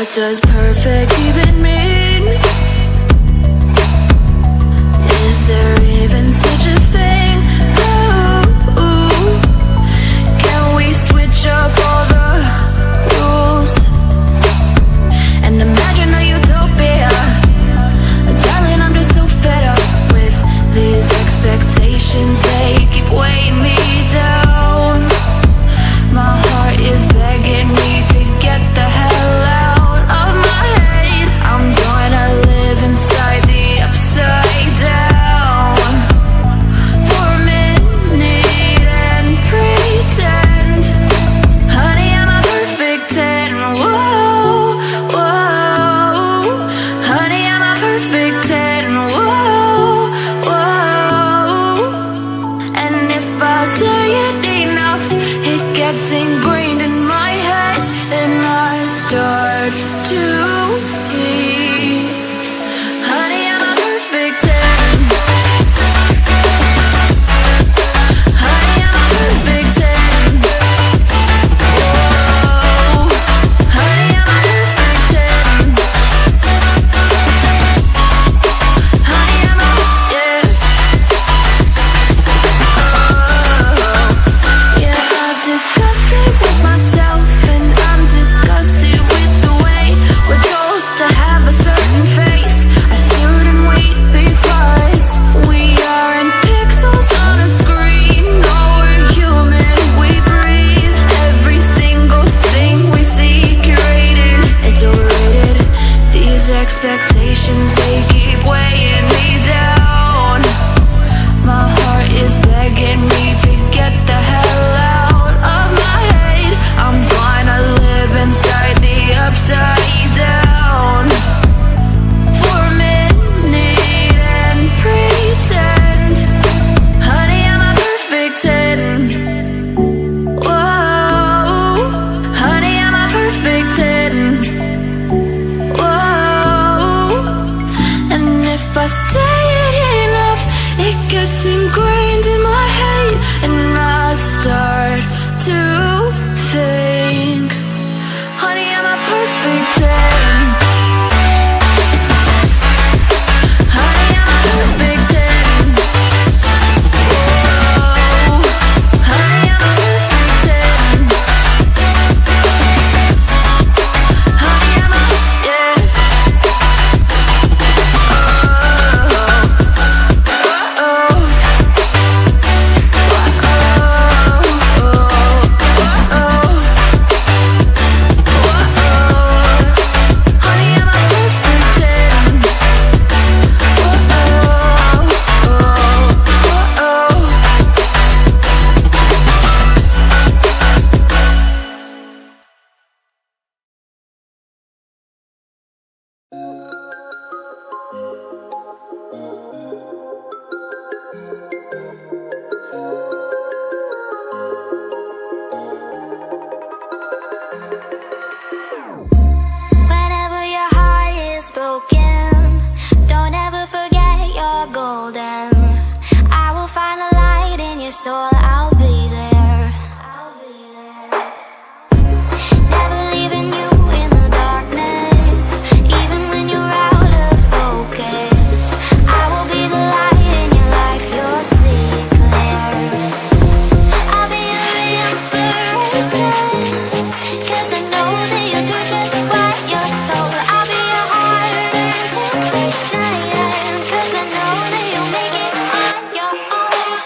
What does perfect even mean? Is there even such a thing? Ooh, can we switch up all the rules and imagine a utopia? Darling, I'm just so fed up with these expectations. They keep weighing me down. My heart is begging me to get the hell out of my head. I'm gonna live inside the upside down for a minute and pretend, honey, I'm a perfect 10. Whoa, whoa, honey, I'm a perfect 10. Whoa, whoa, and if I say it enough, it gets ingrained in my head, and I start to see, honey, I'm a perfect 10. Honey, I'm a perfect 10. Whoa, honey, I'm a perfect 10. Honey, I'm a, yeah. Yeah, I've discussed it with myself, and I'm disgusted with the way we're told to have a certain face, a certain weight because we aren't pixels on a screen. No, we're human, we breathe. Every single thing we see curated, it's overrated. These expectations, they keep weighing me down. My heart is begging me to get the hell out of my head. I'm gonna live inside the upside down for a minute and pretend, honey, I'm a perfect 10. Whoa, honey, I'm a perfect 10. Whoa, and if I say it enough, it gets ingrained in my head, and I start to think, honey, I'm a perfect 10. Honey, I'm a perfect 10. Whoa, honey, I'm a perfect 10. Honey, I'm a, yeah. Whenever your heart is broken, don't ever forget you're golden. I will find a light in your soul, I'll be there. Never leaving you in the darkness, even when you're out of focus. I will be the light in your life, you'll see it clear. I'll be your inspiration, 'cause I know that you'll do just what you're told. I'll be your heart and temptation, 'cause I know that you'll make it on your own.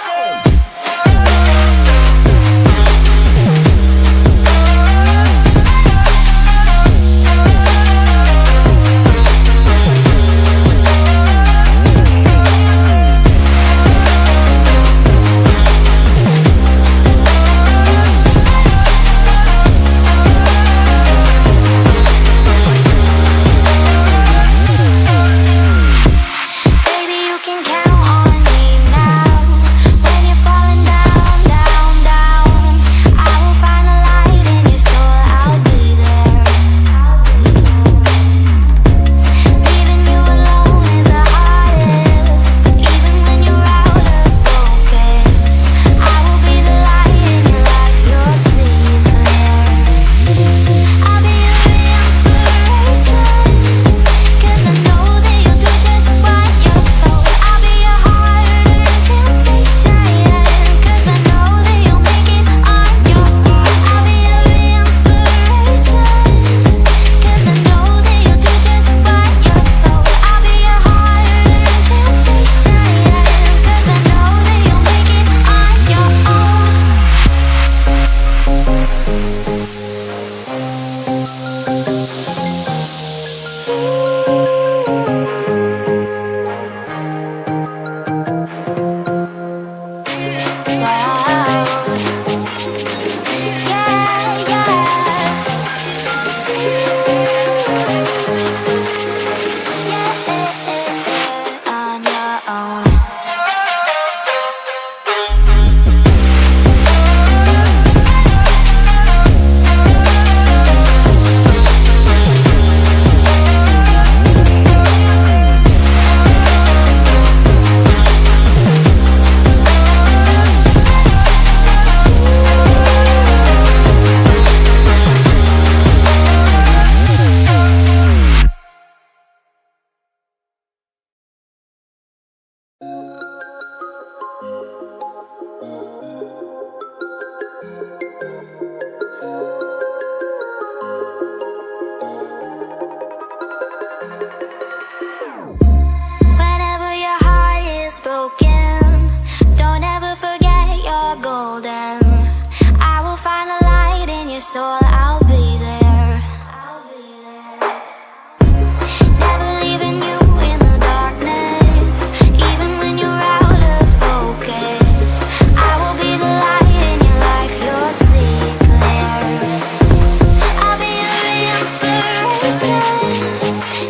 soul, I'll be there. Never leaving you in the darkness, even when you're out of focus. I will be the light in your life, you'll see it clear. I'll be your inspiration,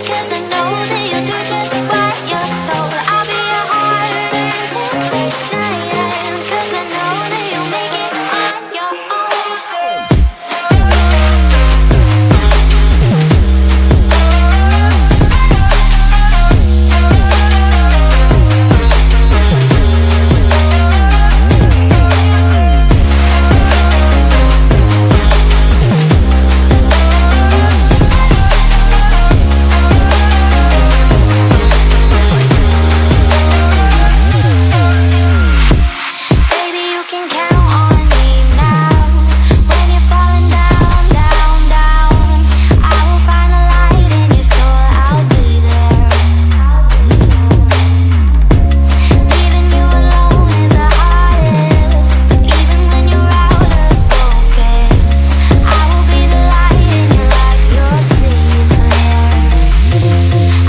'cause I know that you'll do just what you're told. I'll be your heart-earned temptation, 'cause I know that you'll make it on your own. Baby, you can count on me now. When you're falling down, down, down, I will find the light in your soul, I'll be there. Leaving you alone is the hardest, even when you're out of focus. I will be the light in your life, you'll see it clear.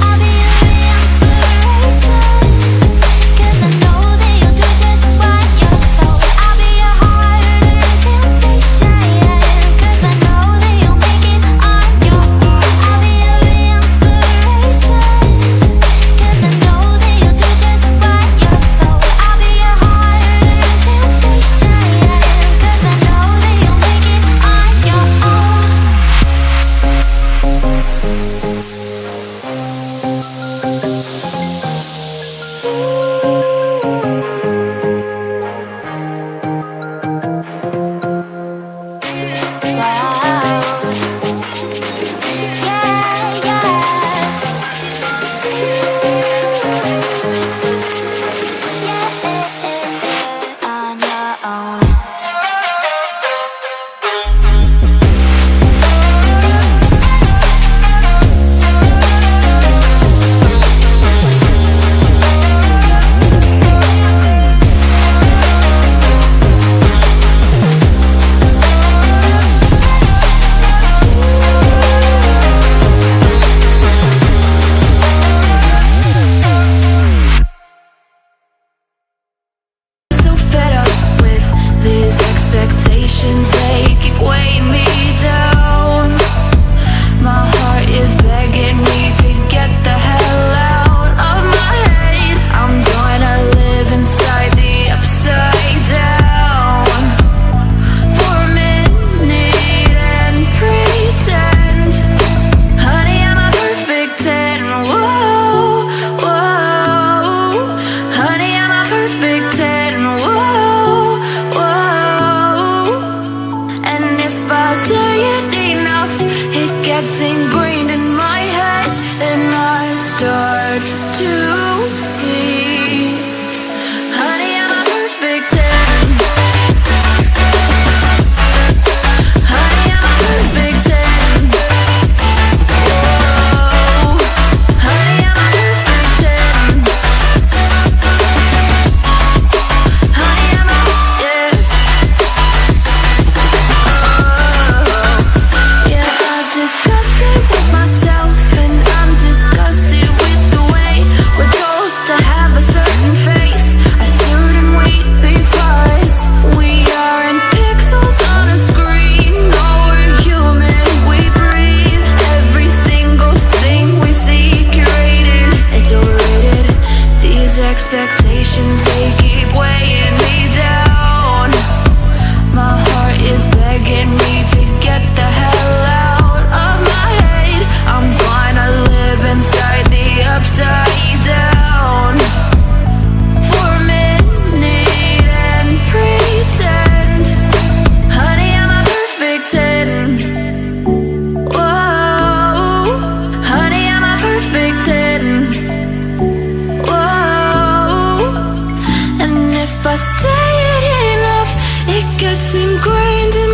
I'll be your inspiration, 'cause I know that you'll do just what you're told. I'll be your heart-earned temptation, 'cause I know that you'll make it on your own. I'll be your inspiration, 'cause I know that you'll do just what you're told. I'll be your heart-earned temptation, 'cause I know that you'll make it on your own. Wow. Yeah, yeah. On your own. So fed up with these expectations, they keep weighing me down. My heart is begging me to get the hell out of my head. I'm gonna live inside the upside down for a minute and pretend, honey, I'm a perfect 10. Whoa, whoa, honey, I'm a perfect 10. Whoa, whoa. And if I say it enough, it gets ingrained in my head, and I start to see, honey, I'm a perfect 10. Honey, I'm a perfect 10. Whoa, honey, I'm a perfect 10. Honey, I'm a, yeah. Yeah, I've discussed it with myself, and I'm disgusted with the way we're told to have a certain face, a certain weight, because we aren't pixels on a screen. No, we're human, we breathe. Every single thing we see curated, it's overrated. These expectations, they keep weighing me down. My heart is begging me to get the hell out of my head. I'm gonna live inside the upside down for a minute and pretend, honey, I'm a perfect 10. Whoa, honey, I'm a perfect 10. Whoa, and if I say it enough, it gets ingrained in